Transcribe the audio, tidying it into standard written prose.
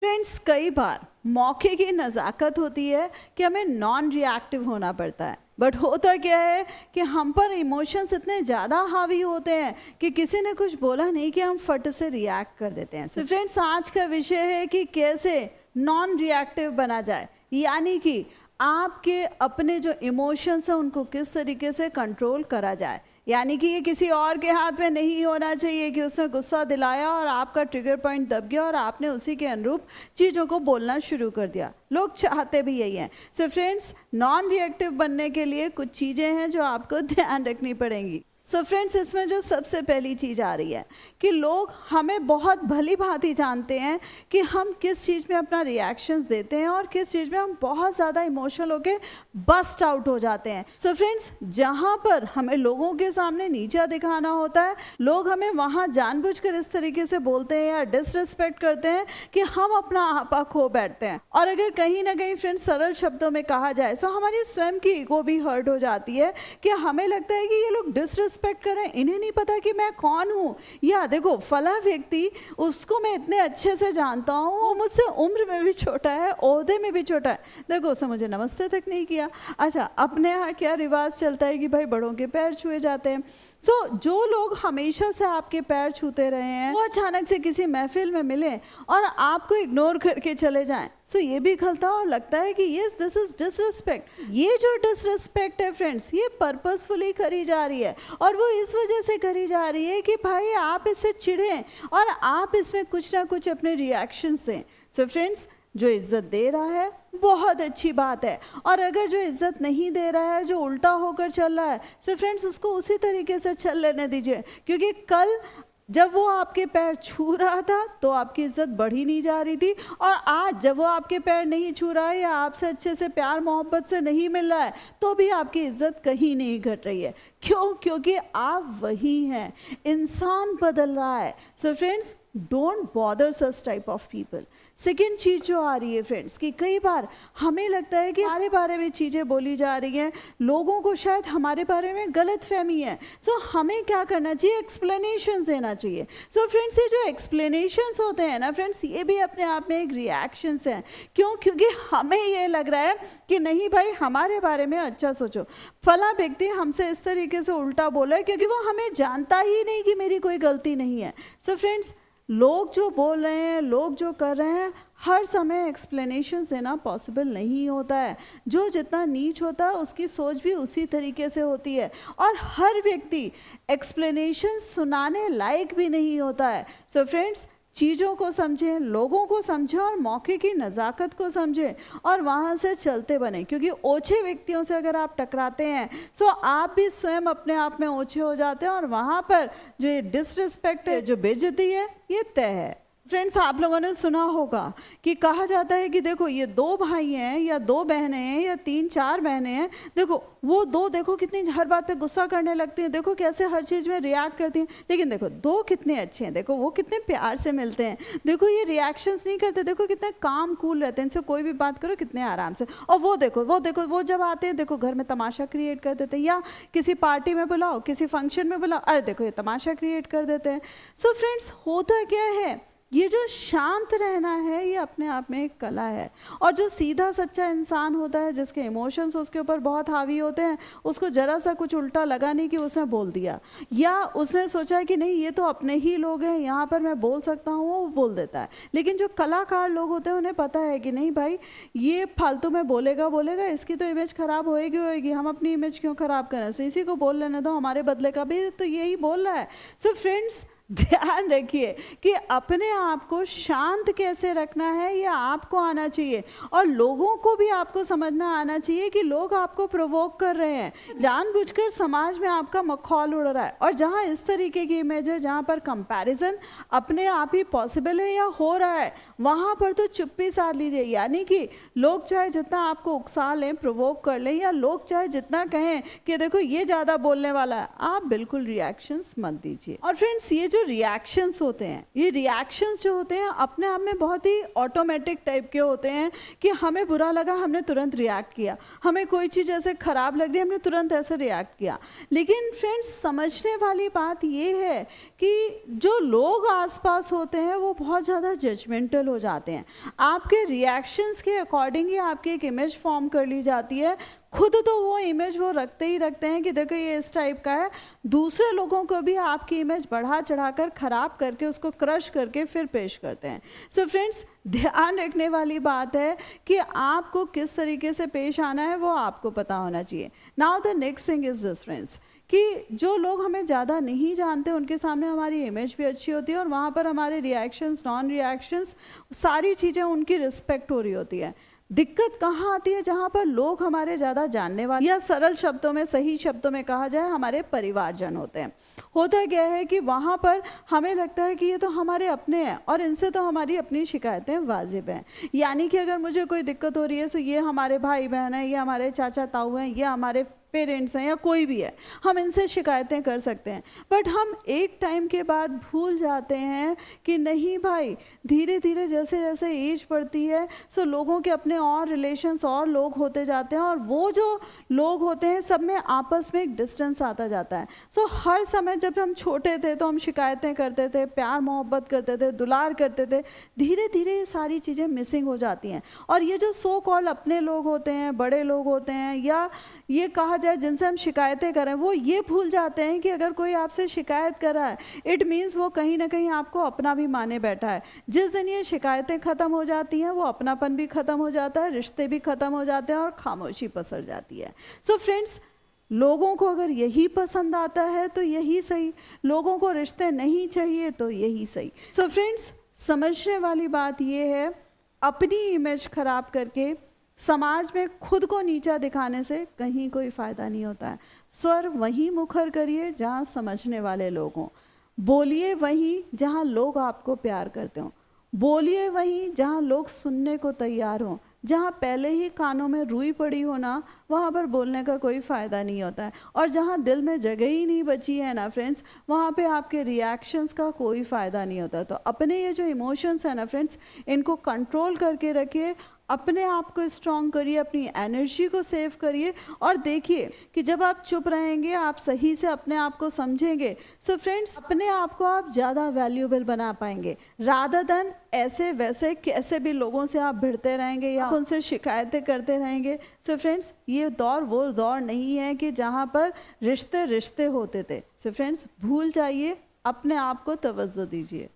Friends, कई बार मौके की नज़ाकत होती है कि हमें नॉन रिएक्टिव होना पड़ता है। बट होता क्या है कि हम पर इमोशंस इतने ज़्यादा हावी होते हैं कि किसी ने कुछ बोला नहीं कि हम फट से रिएक्ट कर देते हैं। सो फ्रेंड्स, आज का विषय है कि कैसे नॉन रिएक्टिव बना जाए, यानी कि आपके अपने जो इमोशंस हैं उनको किस तरीके से कंट्रोल करा जाए। यानी कि ये किसी और के हाथ में नहीं होना चाहिए कि उसने गुस्सा दिलाया और आपका ट्रिगर पॉइंट दब गया और आपने उसी के अनुरूप चीज़ों को बोलना शुरू कर दिया। लोग चाहते भी यही हैं। सो फ्रेंड्स, नॉन रिएक्टिव बनने के लिए कुछ चीज़ें हैं जो आपको ध्यान रखनी पड़ेंगी। सो फ्रेंड्स, इसमें जो सबसे पहली चीज़ आ रही है कि लोग हमें बहुत भली भांति जानते हैं कि हम किस चीज़ में अपना रिएक्शंस देते हैं और किस चीज़ में हम बहुत ज़्यादा इमोशनल होकर बस्ट आउट हो जाते हैं। सो फ्रेंड्स, जहाँ पर हमें लोगों के सामने नीचा दिखाना होता है, लोग हमें वहाँ जानबूझकर इस तरीके से बोलते हैं या डिसरिस्पेक्ट करते हैं कि हम अपना आपा खो बैठते हैं। और अगर कहीं ना कहीं फ्रेंड्स सरल शब्दों में कहा जाए तो हमारी स्वयं की ईगो भी हर्ट हो जाती है कि हमें लगता है कि ये लोग डिसरिस्पेक्ट कर रहे हैं, इन्हें नहीं पता कि मैं कौन हूँ। या देखो, फला व्यक्ति, उसको मैं इतने अच्छे से जानता हूँ, वो मुझसे उम्र में भी छोटा है, ओहदे में भी छोटा है, देखो उसने मुझे नमस्ते तक नहीं किया। अच्छा, अपने यहाँ क्या रिवाज चलता है कि भाई बड़ों के पैर छुए जाते हैं। सो जो लोग हमेशा से आपके पैर छूते रहे हैं, वो अचानक से किसी महफिल में मिले और आपको इग्नोर करके चले जाएं, सो ये भी खलता और लगता है कि यस, दिस इज डिसरिस्पेक्ट। ये जो डिसरिस्पेक्ट है फ्रेंड्स, ये पर्पसफुली करी जा रही है और वो इस वजह से करी जा रही है कि भाई आप इससे चिढ़ें और आप इसमें कुछ ना कुछ अपने रिएक्शंस दें। सो फ्रेंड्स, जो इज्जत दे रहा है बहुत अच्छी बात है, और अगर जो इज्जत नहीं दे रहा है, जो उल्टा होकर चल रहा है, सो फ्रेंड्स उसको उसी तरीके से चल लेने दीजिए। क्योंकि कल जब वो आपके पैर छू रहा था तो आपकी इज्जत बढ़ी नहीं जा रही थी, और आज जब वो आपके पैर नहीं छू रहा है या आपसे अच्छे से प्यार मोहब्बत से नहीं मिल रहा है तो भी आपकी इज्जत कहीं नहीं घट रही है। क्यों? क्योंकि आप वही हैं, इंसान बदल रहा है। So friends, don't bother such type of people. Second चीज़ जो आ रही है फ्रेंड्स कि कई बार हमें लगता है कि हमारे बारे में चीज़ें बोली जा रही हैं, लोगों को शायद हमारे बारे में गलत फहमी है। सो हमें क्या करना चाहिए? एक्सप्लेनेशंस देना चाहिए। सो फ्रेंड्स, ये जो एक्सप्लेनेशंस होते हैं ना फ्रेंड्स, ये भी अपने आप में एक रिएक्शंस हैं। क्यों? क्योंकि हमें ये लग रहा है कि नहीं भाई, हमारे बारे में अच्छा सोचो। फला व्यक्ति हमसे इस तरीके से उल्टा बोला है क्योंकि वो हमें जानता ही नहीं कि मेरी कोई गलती नहीं है। सो फ्रेंड्स, लोग जो बोल रहे हैं, लोग जो कर रहे हैं, हर समय एक्सप्लेनेशन देना पॉसिबल नहीं होता है। जो जितना नीच होता है उसकी सोच भी उसी तरीके से होती है, और हर व्यक्ति एक्सप्लेनेशन सुनाने लायक भी नहीं होता है। सो फ्रेंड्स, चीज़ों को समझें, लोगों को समझें और मौके की नज़ाकत को समझें और वहाँ से चलते बने। क्योंकि ओछे व्यक्तियों से अगर आप टकराते हैं सो आप भी स्वयं अपने आप में ओछे हो जाते हैं, और वहाँ पर जो ये डिसरिस्पेक्ट है, जो बेइज्जती है, ये तय है। फ्रेंड्स, आप लोगों ने सुना होगा कि कहा जाता है कि देखो ये 2 भाई हैं या 2 बहनें हैं या 3-4 बहनें हैं, देखो वो 2 देखो कितनी हर बात पे गुस्सा करने लगती हैं, देखो कैसे हर चीज़ में रिएक्ट करती हैं, लेकिन देखो 2 कितने अच्छे हैं, देखो वो कितने प्यार से मिलते हैं, देखो ये रिएक्शंस नहीं करते, देखो कितने काम कूल रहते हैं, इनसे कोई भी बात करो कितने आराम से। और वो देखो वो जब आते हैं देखो घर में तमाशा क्रिएट कर देते हैं, या किसी पार्टी में बुलाओ, किसी फंक्शन में बुलाओ, अरे देखो ये तमाशा क्रिएट कर देते हैं। सो फ्रेंड्स, होता क्या है, ये जो शांत रहना है ये अपने आप में एक कला है, और जो सीधा सच्चा इंसान होता है, जिसके इमोशंस उसके ऊपर बहुत हावी होते हैं, उसको जरा सा कुछ उल्टा लगा नहीं कि उसने बोल दिया, या उसने सोचा है कि नहीं ये तो अपने ही लोग हैं, यहाँ पर मैं बोल सकता हूँ, वो बोल देता है। लेकिन जो कलाकार लोग होते हैं उन्हें पता है कि नहीं भाई, ये फालतू में बोलेगा, इसकी तो इमेज खराब होएगी, हम अपनी इमेज क्यों खराब करें, सो इसी को बोल लेने दो, हमारे बदले का भी तो यही बोल रहा है। सो फ्रेंड्स, ध्यान रखिए कि अपने आप को शांत कैसे रखना है ये आपको आना चाहिए, और लोगों को भी आपको समझना आना चाहिए कि लोग आपको प्रोवोक कर रहे हैं, जानबूझकर समाज में आपका मखौल उड़ रहा है। और जहाँ इस तरीके की इमेज है, जहाँ पर कंपैरिजन अपने आप ही पॉसिबल है या हो रहा है, वहाँ पर तो चुप्पी साध लीजिए। यानी कि लोग चाहे जितना आपको उकसा लें, प्रोवोक कर लें, या लोग चाहे जितना कहें कि देखो ये ज़्यादा बोलने वाला है, आप बिल्कुल रिएक्शंस मत दीजिए। और फ्रेंड्स, ये जो जो रिएक्शंस होते हैं, ये रिएक्शंस जो होते हैं अपने आप में बहुत ही ऑटोमेटिक टाइप के होते हैं कि हमें बुरा लगा, हमने तुरंत रिएक्ट किया, हमें कोई चीज़ ऐसे ख़राब लग रही है, हमने तुरंत ऐसे रिएक्ट किया। लेकिन फ्रेंड्स, समझने वाली बात ये है कि जो लोग आसपास होते हैं वो बहुत ज़्यादा जजमेंटल हो जाते हैं। आपके रिएक्शंस के अकॉर्डिंग ही आपकी एक इमेज फॉर्म कर ली जाती है। खुद तो वो इमेज वो रखते ही रखते हैं कि देखो ये इस टाइप का है, दूसरे लोगों को भी आपकी इमेज बढ़ा चढ़ाकर ख़राब करके उसको क्रश करके फिर पेश करते हैं। सो फ्रेंड्स, ध्यान रखने वाली बात है कि आपको किस तरीके से पेश आना है वो आपको पता होना चाहिए। Now the next thing is this friends, कि जो लोग हमें ज़्यादा नहीं जानते उनके सामने हमारी इमेज भी अच्छी होती है और वहाँ पर हमारे रिएक्शंस, नॉन रिएक्शंस, सारी चीज़ें उनकी रिस्पेक्ट हो रही होती है। दिक्कत कहाँ आती है? जहाँ पर लोग हमारे ज़्यादा जानने वाले, या सरल शब्दों में, सही शब्दों में कहा जाए, हमारे परिवारजन होते हैं। होता क्या है कि वहाँ पर हमें लगता है कि ये तो हमारे अपने हैं और इनसे तो हमारी अपनी शिकायतें वाजिब हैं। यानी कि अगर मुझे कोई दिक्कत हो रही है तो ये हमारे भाई बहन हैं, ये हमारे चाचा ताऊ हैं, ये हमारे पेरेंट्स हैं या कोई भी है, हम इनसे शिकायतें कर सकते हैं। बट हम एक टाइम के बाद भूल जाते हैं कि नहीं भाई, धीरे धीरे जैसे जैसे एज बढ़ती है सो लोगों के अपने और रिलेशंस और लोग होते जाते हैं और वो जो लोग होते हैं सब में आपस में एक डिस्टेंस आता जाता है। सो हर समय जब हम छोटे थे तो हम शिकायतें करते थे, प्यार मोहब्बत करते थे, दुलार करते थे, धीरे धीरे ये सारी चीज़ें मिसिंग हो जाती हैं। और ये जो सो कॉल्ड अपने लोग होते हैं, बड़े लोग होते हैं, या ये कहा जाए जिनसे हम शिकायतें करें, वो ये भूल जाते हैं कि अगर कोई आपसे शिकायत कर रहा है इट मीन्स वो कहीं ना कहीं आपको अपना भी माने बैठा है। जिस दिन ये शिकायतें ख़त्म हो जाती हैं वो अपनापन भी ख़त्म हो जाता है, रिश्ते भी ख़त्म हो जाते हैं और खामोशी पसर जाती है। सो फ्रेंड्स, लोगों को अगर यही पसंद आता है तो यही सही, लोगों को रिश्ते नहीं चाहिए तो यही सही। सो फ्रेंड्स, समझने वाली बात यह है, अपनी इमेज खराब करके समाज में खुद को नीचा दिखाने से कहीं कोई फ़ायदा नहीं होता है। स्वर वहीं मुखर करिए जहाँ समझने वाले लोग हों, बोलिए वहीं जहाँ लोग आपको प्यार करते हों, बोलिए वहीं जहाँ लोग सुनने को तैयार हों। जहाँ पहले ही कानों में रुई पड़ी हो ना, वहाँ पर बोलने का कोई फ़ायदा नहीं होता है। और जहाँ दिल में जगह ही नहीं बची है ना फ्रेंड्स, वहाँ पे आपके रिएक्शंस का कोई फ़ायदा नहीं होता। तो अपने ये जो इमोशंस हैं ना फ्रेंड्स, इनको कंट्रोल करके रखिए, अपने आप को स्ट्रॉन्ग करिए, अपनी एनर्जी को सेव करिए और देखिए कि जब आप चुप रहेंगे, आप सही से अपने आप को समझेंगे, सो फ्रेंड्स अपने आप को आप ज़्यादा वैल्यूएबल बना पाएंगे, रादर देन ऐसे वैसे कैसे भी लोगों से आप भिड़ते रहेंगे या उनसे शिकायतें करते रहेंगे। सो फ्रेंड्स, ये दौर वो दौर नहीं है कि जहाँ पर रिश्ते रिश्ते होते थे। सो फ्रेंड्स, भूल जाइए, अपने आप को तवज्जो दीजिए।